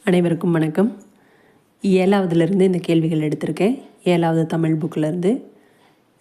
அனைவருக்கும் வணக்கம். 7வதுலேருந்து இந்த கேள்விகள் எடுத்திருக்கேன். 7வது தமிழ் புக்கிலேருந்து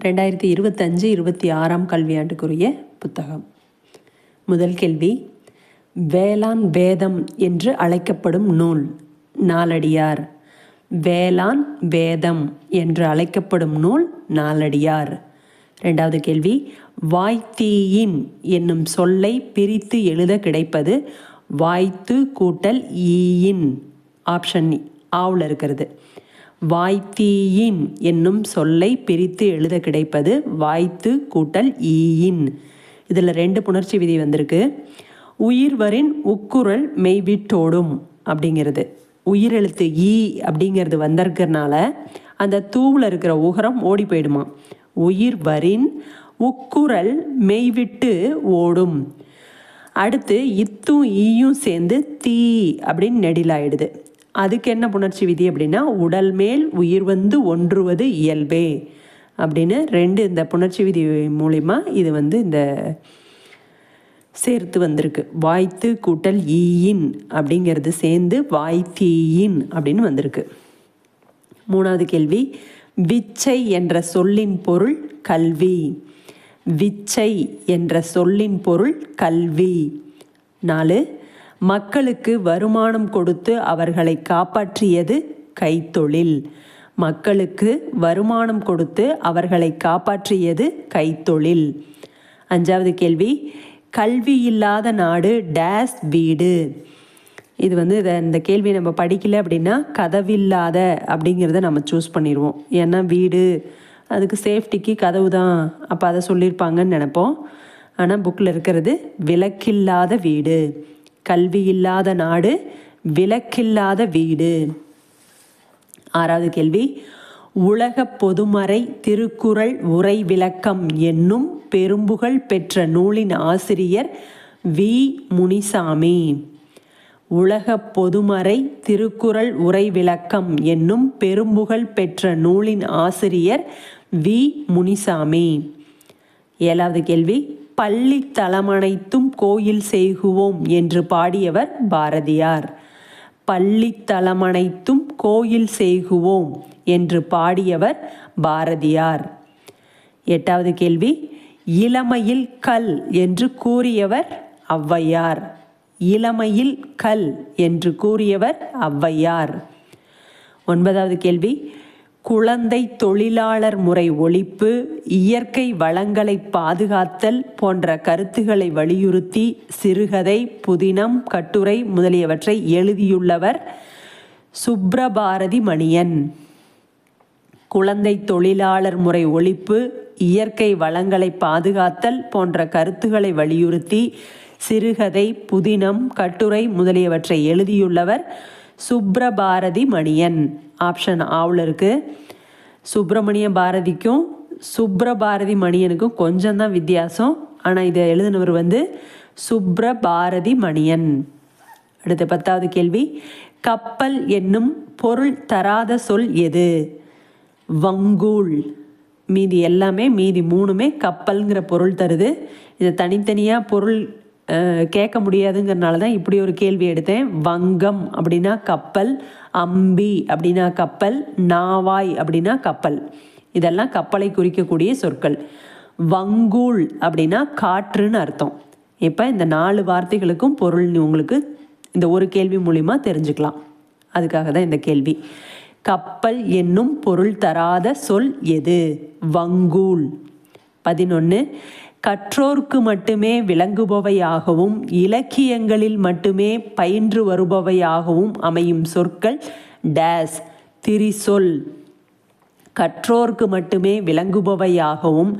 2025-26 கல்வியாண்டுக்குரிய புத்தகம். முதல் கேள்வி, வேளாண் வேதம் என்று அழைக்கப்படும் நூல் நாலடியார். வேளாண் வேதம் என்று அழைக்கப்படும் நூல் நாலடியார். 2வது கேள்வி, வாய்த்தீயின் என்னும் சொல்லை பிரித்து எழுத கிடைப்பது வாய்த்து கூட்டல் ஈயின். ஆப்ஷன் ஆவில் இருக்கிறது. வாய்த்தீயின் என்னும் சொல்லை பிரித்து எழுத கிடைப்பது வாய்த்து கூட்டல் ஈயின். இதில் 2 புணர்ச்சி விதி வந்திருக்கு. உயிர்வரின் உக்குரல் மெய்விட்டோடும் அப்படிங்கிறது. உயிரெழுத்து ஈ அப்படிங்கிறது வந்திருக்கிறதுனால அந்த தூவில் இருக்கிற உகரம் ஓடி போயிடுமா. உயிர்வரின் உக்குரல் மெய்விட்டு ஓடும். அடுத்து இத்தும் ஈயும் சேர்ந்து தீ அப்படின்னு நெடிலாயிடுது. அதுக்கு என்ன புணர்ச்சி விதி அப்படின்னா, உடல் மேல் உயிர் வந்து ஒன்றுவது இயல்பே அப்படின்னு 2 இந்த புணர்ச்சி விதி மூலிமா இது இந்த சேர்த்து வந்திருக்கு. வாய்த்து கூட்டல் ஈயின் அப்படிங்கிறது சேர்ந்து வாய்த்தீயின் அப்படின்னு வந்திருக்கு. 3வது கேள்வி, விச்சை என்ற சொல்லின் பொருள் கல்வி. விச்சை என்ற சொல்லின் பொருள் கல்வி. 4, மக்களுக்கு வருமானம் கொடுத்து அவர்களை காப்பாற்றியது கைத்தொழில். மக்களுக்கு வருமானம் கொடுத்து அவர்களை காப்பாற்றியது கைத்தொழில். 5வது கேள்வி, கல்வி இல்லாத நாடு டேஸ் வீடு. இது இந்த கேள்வி நம்ம படிக்கல அப்படின்னா கதவில்லாத அப்படிங்கிறத நம்ம சூஸ் பண்ணிடுவோம். ஏன்னா வீடு அதுக்கு சேஃப்டிக்கு கதவு தான், அப்போ அதை சொல்லியிருப்பாங்கன்னு நினைப்போம். ஆனால் புக்கில் இருக்கிறது விளக்கில்லாத வீடு. கல்வி இல்லாத நாடு விளக்கில்லாத வீடு. 6வது கேள்வி, உலக பொதுமறை திருக்குறள் உரை விளக்கம் என்னும் பெரும்புகழ் பெற்ற நூலின் ஆசிரியர் வி. முனிசாமி. உலக பொதுமறை திருக்குறள் உரை விளக்கம் என்னும் பெரும்புகழ் பெற்ற நூலின் ஆசிரியர் வி. முனிசாமி. 7வது கேள்வி, பள்ளி தலமனைத்தும் கோயில் செய்குவோம் என்று பாடியவர் பாரதியார். பள்ளி தலமனைத்தும் கோயில் செய்குவோம் என்று பாடியவர் பாரதியார். 8வது கேள்வி, இளமையில் கல் என்று கூறியவர் ஔவையார். இளமையில் கல் என்று கூறியவர் ஔவையார். 9வது கேள்வி, குழந்தை தொழிலாளர் முறை ஒழிப்பு, இயற்கை வளங்களை பாதுகாத்தல் போன்ற கருத்துக்களை வலியுறுத்தி சிறுகதை, புதினம், கட்டுரை முதலியவற்றை எழுதியுள்ளவர் சுப்ரபாரதி மணியன். குழந்தை தொழிலாளர் முறை ஒழிப்பு, இயற்கை வளங்களை பாதுகாத்தல் போன்ற கருத்துக்களை வலியுறுத்தி சிறுகதை, புதினம், கட்டுரை முதலியவற்றை எழுதியுள்ளவர் சுப்ரபாரதி மணியன். ஆப்ஷன் ஆவில் இருக்கு. சுப்பிரமணிய பாரதிக்கும் சுப்ரபாரதி மணியனுக்கும் கொஞ்சம் தான் வித்தியாசம். ஆனால் இதை எழுதினவர் சுப்ரபாரதி மணியன். அடுத்த 10வது கேள்வி, கப்பல் என்னும் பொருள் தராத சொல் எது? வங்கூல். மீதி எல்லாமே, மீதி 3மே கப்பல்ங்கிற பொருள் தருது. இதை தனித்தனியாக பொருள் கேட்க முடியாதுங்கிறனால தான் இப்படி ஒரு கேள்வி எடுத்தேன். வங்கம் அப்படின்னா கப்பல், அம்பி அப்படின்னா கப்பல், நாவாய் அப்படின்னா கப்பல். இதெல்லாம் கப்பலை குறிக்கக்கூடிய சொற்கள். வங்கூல் அப்படின்னா காற்றுன்னு அர்த்தம். இப்போ இந்த 4 வார்த்தைகளுக்கும் பொருள் உங்களுக்கு இந்த ஒரு கேள்வி மூலிமா தெரிஞ்சுக்கலாம். அதுக்காக தான் இந்த கேள்வி. கப்பல் என்னும் பொருள் தராத சொல் எது? வங்கூல். 11, கற்றோர்க்கு மட்டுமே விளங்குபவையாகவும் இலக்கியங்களில் மட்டுமே பயின்று வருபவையாகவும் அமையும் சொற்கள் டேஸ் திரிசொல். கற்றோர்க்கு மட்டுமே விளங்குபவையாகவும்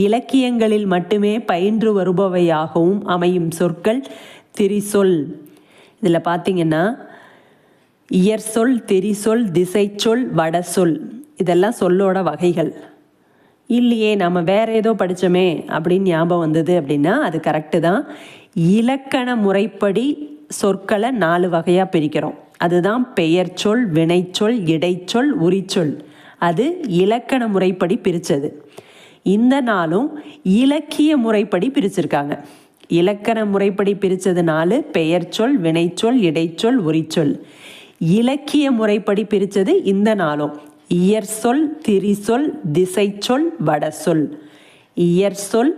இலக்கியங்களில் மட்டுமே பயின்று வருபவையாகவும் அமையும் சொற்கள் திரிசொல். இதில் பார்த்தீங்கன்னா இயற்சொல், திரிசொல், திசைச்சொல், வடசொல் இதெல்லாம் சொல்லோட வகைகள். இல்லையே நம்ம வேற ஏதோ படித்தோமே அப்படின்னு ஞாபகம் வந்தது அப்படின்னா அது கரெக்டு தான். இலக்கண முறைப்படி சொற்களை 4 வகையாக பிரிக்கிறோம். அதுதான் பெயர்ச்சொல், வினைச்சொல், இடைச்சொல், உரிச்சொல். அது இலக்கண முறைப்படி பிரித்தது. இந்த நாளும் இலக்கிய முறைப்படி பிரிச்சிருக்காங்க. இலக்கண முறைப்படி பிரித்தது 4: பெயர்ச்சொல், வினைச்சொல், இடைச்சொல், உரிச்சொல். இலக்கிய முறைப்படி பிரித்தது இந்த நாளும். இயற் சொல், திரிசொல், திசைச்சொல், வடசொல். இயற் சொல்,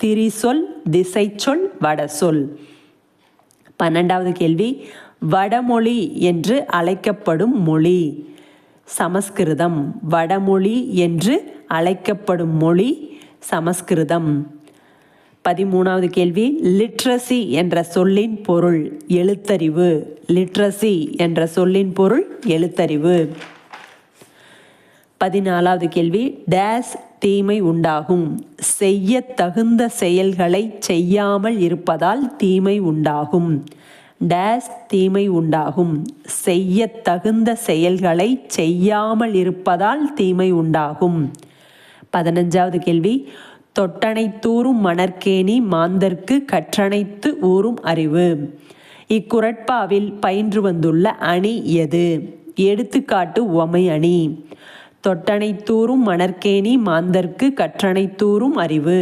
திரிசொல், திசைச்சொல், வடசொல். 12வது கேள்வி, வடமொழி என்று அழைக்கப்படும் மொழி. சமஸ்கிருதம். வடமொழி என்று அழைக்கப்படும் மொழி சமஸ்கிருதம். 13வது கேள்வி, லிட்ரஸி என்ற சொல்லின் பொருள். எழுத்தறிவு. லிட்ரஸி என்ற சொல்லின் பொருள் எழுத்தறிவு. 14வது கேள்வி, டேஸ் தீமை உண்டாகும். செய்ய தகுந்த செயல்களை செய்யாமல் இருப்பதால் தீமை உண்டாகும். டேஸ் தீமை உண்டாகும். செய்ய தகுந்த செயல்களை செய்யாமல் இருப்பதால் தீமை உண்டாகும். 15வது கேள்வி, தொட்டனைத்தூறும் மணற்கேணி மாந்தர்க்கு கற்றனைத்து ஊறும் அறிவு. இக்குறட்பாவில் பயின்று வந்துள்ள அணி எது? எடுத்துக்காட்டு உவமை அணி. தொட்டனைத்தூறும் மணற்கேணி மாந்தர்க்கு கற்றனைத்தூறும் அறிவு.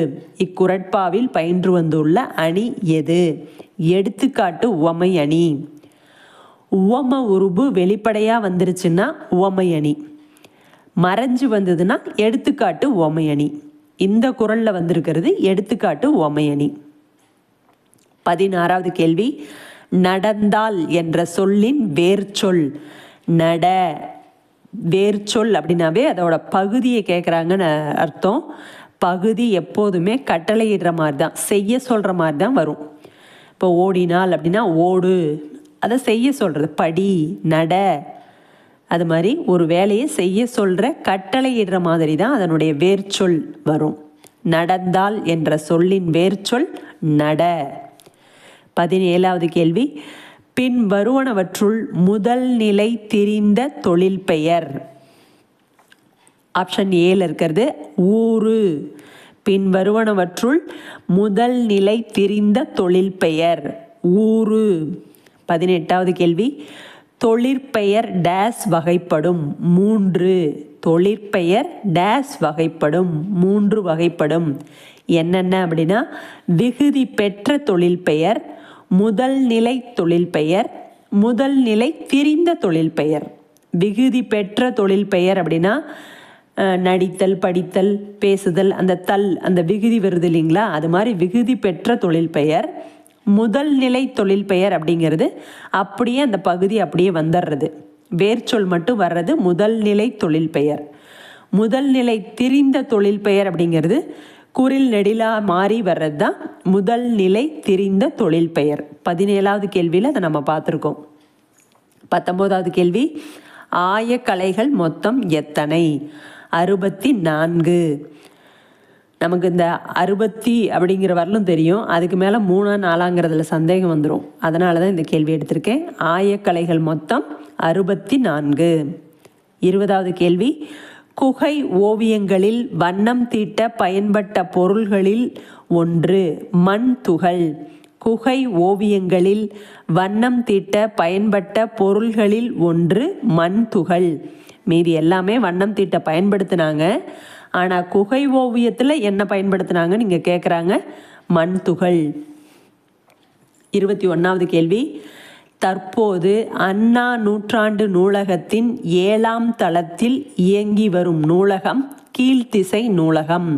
இக்குறட்பாவில் பயின்று வந்துள்ள அணி எது? எடுத்துக்காட்டு உவமை அணி. உவம உருபு வெளிப்படையாக வந்துருச்சுன்னா உவமை அணி, மறைஞ்சு வந்ததுன்னா எடுத்துக்காட்டு உவமை அணி. இந்த குறளில் வந்திருக்கிறது எடுத்துக்காட்டு உவமை அணி. 16வது கேள்வி, நடந்தால் என்ற சொல்லின் வேர்ச்சொல். நட வேர்ச்சொல் அப்படின்னாவே அதோட பகுதியை கேட்குறாங்கன்னு அர்த்தம். பகுதி எப்போதுமே கட்டளையிடுற மாதிரி தான், செய்ய சொல்கிற மாதிரி தான் வரும். இப்போ ஓடினால் அப்படின்னா ஓடு, அதை செய்ய சொல்கிறது. படி, நட, அது மாதிரி ஒரு வேலையை செய்ய சொல்கிற கட்டளையிடுற மாதிரி தான் அதனுடைய வேர்ச்சொல் வரும். நடந்தால் என்ற சொல்லின் வேர்ச்சொல் நட. 17வது கேள்வி, பின் வருவனவற்றுள் முதல் நிலை திரிந்த தொழில் பெயர். ஆப்ஷன் ஏல இருக்கிறது ஊரு. பின் வருவனவற்றுள் முதல் நிலை திரிந்த தொழில் பெயர் ஊரு. 18வது கேள்வி, தொழிற்பெயர் டேஸ் வகைப்படும். 3. தொழிற்பெயர் டேஸ் வகைப்படும். 3 வகைப்படும். என்னென்ன அப்படின்னா, விகுதி பெற்ற தொழில் பெயர், முதல் நிலை தொழில் பெயர், முதல் நிலை திரிந்த தொழில் பெயர். விகுதி பெற்ற தொழில் பெயர் அப்படின்னா நடித்தல், படித்தல், பேசுதல், அந்த விகுதி வருது இல்லைங்களா, அது மாதிரி விகுதி பெற்ற தொழில் பெயர். முதல் நிலை தொழில் பெயர் அப்படிங்கிறது அப்படியே அந்த பகுதி அப்படியே வந்துடுறது, வேர்ச்சொல் மட்டும் வர்றது முதல் நிலை தொழில் பெயர். முதல் நிலை திரிந்த தொழில் பெயர் அப்படிங்கிறது குறில் நெடிலா மாறி வர்றது தான் முதல் நிலை திரிந்த தொழில் பெயர். 17வது கேள்வியில் அதை நம்ம பார்த்துருக்கோம். 19வது கேள்வி, ஆயக்கலைகள் மொத்தம் எத்தனை? 64. நமக்கு இந்த 60 அப்படிங்கிற வரலும் தெரியும், அதுக்கு மேலே 3 4ங்கிறதுல சந்தேகம் வந்துடும். அதனால தான் இந்த கேள்வி எடுத்திருக்கேன். ஆயக்கலைகள் மொத்தம் 64. 20வது கேள்வி, குகை ஓவியங்களில் வண்ணம் தீட்ட பயன்பட்ட பொருள்களில் ஒன்று மண் துகள். குகை ஓவியங்களில் வண்ணம் தீட்ட பயன்பட்ட பொருள்களில் ஒன்று மண் துகள். மீதி எல்லாமே வண்ணம் தீட்ட பயன்படுத்தினாங்க. ஆனால் குகை ஓவியத்தில் என்ன பயன்படுத்தினாங்கன்னு இங்கே கேட்குறாங்க, மண் துகள். 21வது கேள்வி, தற்போது அண்ணா நூற்றாண்டு நூலகத்தின் 7ஆம் தளத்தில் இயங்கி வரும் நூலகம் கீழ்த்திசை நூலகம்.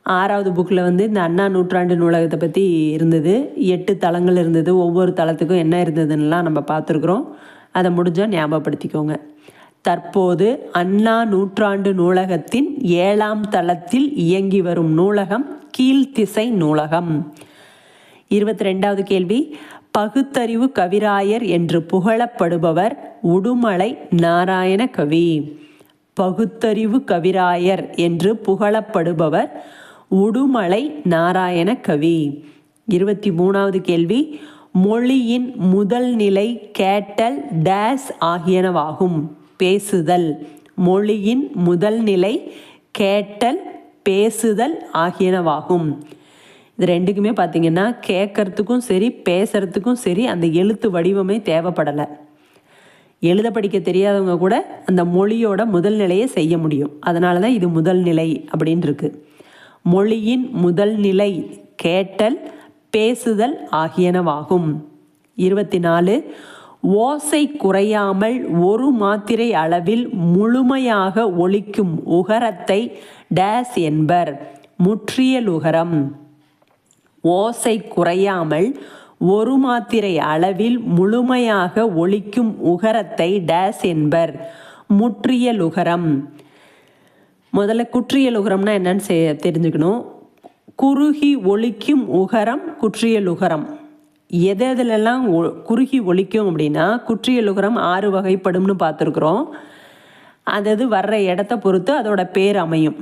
6வது புக்கில் இந்த அண்ணா நூற்றாண்டு நூலகத்தை பற்றி இருந்தது. 8 தளங்கள் இருந்தது. ஒவ்வொரு தளத்துக்கும் என்ன இருந்ததுன்னெலாம் நம்ம பார்த்துருக்குறோம். அதை முடிஞ்சால் ஞாபகப்படுத்திக்கோங்க. தற்போது அண்ணா நூற்றாண்டு நூலகத்தின் 7ஆம் தளத்தில் இயங்கி வரும் நூலகம் கீழ்த்திசை நூலகம். 22வது கேள்வி, பகுத்தறிவு கவிராயர் என்று புகழப்படுபவர் உடுமலை நாராயண கவி. பகுத்தறிவு கவிராயர் என்று புகழப்படுபவர் உடுமலை நாராயண கவி. 23வது கேள்வி, மொழியின் முதல் நிலை கேட்டல் டேஸ் ஆகியனவாகும். பேசுதல். மொழியின் முதல் நிலை கேட்டல், பேசுதல் ஆகியனவாகும். இது ரெண்டுக்குமே பார்த்திங்கன்னா கேட்கறதுக்கும் சரி பேசுறதுக்கும் சரி அந்த எழுத்து வடிவமே தேவைப்படலை. எழுத படிக்க தெரியாதவங்க கூட அந்த மொழியோட முதல் நிலையை செய்ய முடியும். அதனால தான் இது முதல் நிலை அப்படின்னு இருக்கு. மொழியின் முதல் நிலை கேட்டல், பேசுதல் ஆகியனவாகும். 24, ஓசை குறையாமல் ஒரு மாத்திரை அளவில் முழுமையாக ஒலிக்கும் உகரத்தை டேஸ் என்பர். முற்றியலுகரம். ஓசை குறையாமல் ஒரு மாத்திரை அளவில் முழுமையாக ஒலிக்கும் உகரத்தை டேஸ் என்பர். முற்றியலுகரம். முதல்ல குற்றியலுகரம்னா என்னன்னு தெரிஞ்சுக்கணும். குறுகி ஒலிக்கும் உகரம் குற்றியலுகரம். எதெல்லாம் குறுகி ஒலிக்கும் அப்படின்னா குற்றியலுகரம் 6 வகைப்படும்னு பார்த்துருக்குறோம். அது வர்ற இடத்த பொறுத்து அதோட பேர் அமையும்.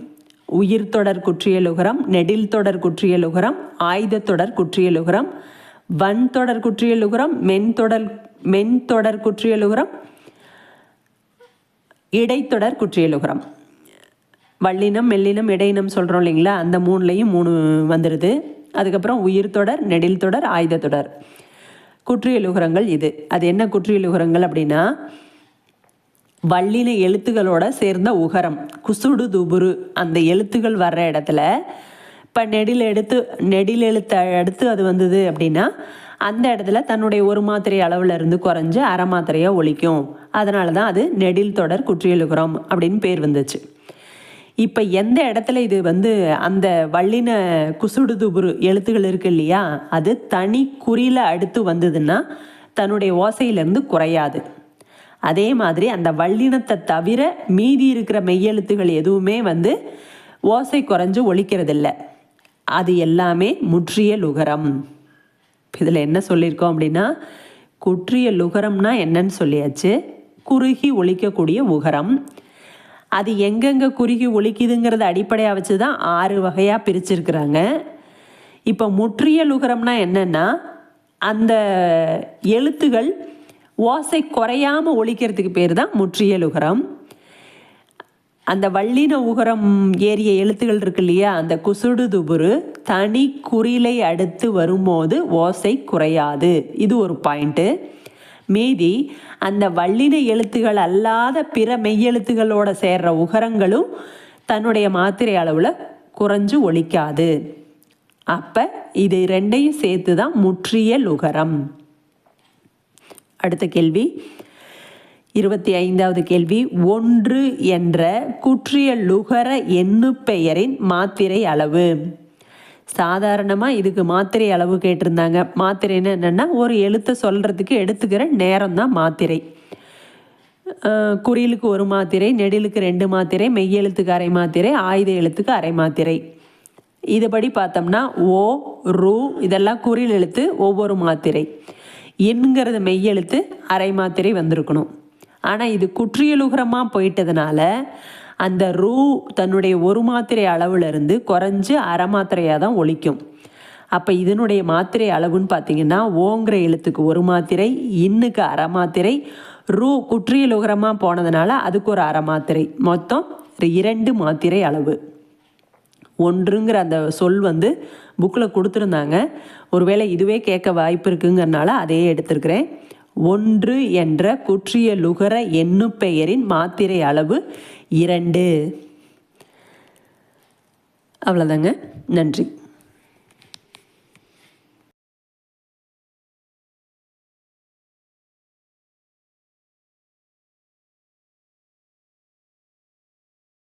உயிர் தொடர் குற்றியலுகரம், நெடில் தொடர் குற்றியலுகரம், ஆயுத தொடர் குற்றியலுகரம், வன் தொடர் குற்றியலுகரம், மென்தொடர் குற்றியலுகரம், இடைத்தொடர் குற்றியலுகரம். வல்லினம், மெல்லினம், இடையினம் சொல்கிறோம் இல்லைங்களா, அந்த 3லையும் 3 வந்துடுது. அதுக்கப்புறம் உயிர் தொடர், நெடில் தொடர், ஆயுத தொடர். குற்றியலுகரங்கள் இது. அது என்ன குற்றியலுகரங்கள் அப்படின்னா வல்லின எழுத்துகளோட சேர்ந்த உகரம். குசுடு துபுரு அந்த எழுத்துகள் வர்ற இடத்துல இப்போ நெடில் எழுத்து அடுத்து அது வந்தது அப்படின்னா அந்த இடத்துல தன்னுடைய ஒரு மாத்திரை அளவில் இருந்து குறைஞ்சு அரை மாத்திரையாக ஒலிக்கும். அதனால தான் அது நெடில் தொடர் குற்றியலுகரம் அப்படின்னு பேர் வந்துச்சு. இப்போ எந்த இடத்துல இது அந்த வல்லின குசுடு துபுரு எழுத்துகள் இருக்கு இல்லையா, அது தனி குறியில் அடுத்து வந்ததுன்னா தன்னுடைய ஓசையிலேருந்து குறையாது. அதே மாதிரி அந்த வல்லினத்தை தவிர மீதி இருக்கிற மெய்யெழுத்துகள் எதுவுமே ஓசை குறைஞ்சு ஒலிக்கிறதில்ல. அது எல்லாமே முற்றியலுகரம். இதில் என்ன சொல்லியிருக்கோம் அப்படின்னா குற்றியலுகரம்னா என்னன்னு சொல்லியாச்சு. குறுகி ஒலிக்கக்கூடிய உகரம். அது எங்கெங்கே குறுகி ஒலிக்குதுங்கிறத அடிப்படையாக வச்சு தான் 6 வகையாக பிரிச்சிருக்கிறாங்க. இப்போ முற்றியலுகரம்னா என்னென்னா அந்த எழுத்துகள் ஓசை குறையாமல் ஒலிக்கிறதுக்கு பேர் தான் முற்றியலுகரம். அந்த வல்லின உகரம் ஏறிய எழுத்துகள் இருக்கு இல்லையா, அந்த குசுடு துபுரு தனி குறிலை அடுத்து வரும்போது ஓசை குறையாது. இது ஒரு பாயிண்ட்டு. மீதி அந்த வல்லின எழுத்துகள் அல்லாத பிற மெய்யெழுத்துகளோட சேர்ற உகரங்களும் தன்னுடைய மாத்திரை அளவில் குறைஞ்சு ஒலிக்காது. அப்போ இது 2ஐயும் சேர்த்து தான் முற்றியலுகரம். அடுத்த கேள்வி 25வது கேள்வி. 1 என்ற குற்றியலுகர எண்ணுப்பெயரின் மாத்திரை அளவு. சாதாரணமாக இதுக்கு மாத்திரை அளவு கேட்டிருந்தாங்க. மாத்திரைன்னு என்னென்னா ஒரு எழுத்தை சொல்கிறதுக்கு எடுத்துக்கிற நேரம் தான் மாத்திரை. குறிலுக்கு 1 மாத்திரை, நெடிலுக்கு 2 மாத்திரை, மெய்யெழுத்துக்கு அரை மாத்திரை, ஆயுத எழுத்துக்கு அரை மாத்திரை. இதுபடி பார்த்தோம்னா ஓ, ரு இதெல்லாம் குறில் எழுத்து ஒவ்வொரு மாத்திரை. என்கிறது மெய்யெழுத்து அரை மாத்திரை வந்திருக்கணும். ஆனால் இது குற்றியலுகரமாக போயிட்டதுனால அந்த ரூ தன்னுடைய 1 மாத்திரை அளவுலேருந்து குறைஞ்சு அரை மாத்திரையாக தான் ஒலிக்கும். அப்போ இதனுடைய மாத்திரை அளவுன்னு பார்த்தீங்கன்னா ஓங்கிற எழுத்துக்கு 1 மாத்திரை, இன்னுக்கு அரை மாத்திரை, ரூ குற்றியலுகரமாக போனதுனால அதுக்கு ஒரு அரை மாத்திரை, மொத்தம் 2 மாத்திரை அளவு. 1ங்கிற அந்த சொல் புக்கில் கொடுத்துருந்தாங்க. ஒருவேளை இதுவே கேட்க வாய்ப்பு இருக்குங்கிறனால அதையே எடுத்திருக்கிறேன். 1 என்ற குற்றியலுகர எண்ணுப்பெயரின் மாத்திரை அளவு 2. அவ்வளோதாங்க. நன்றி.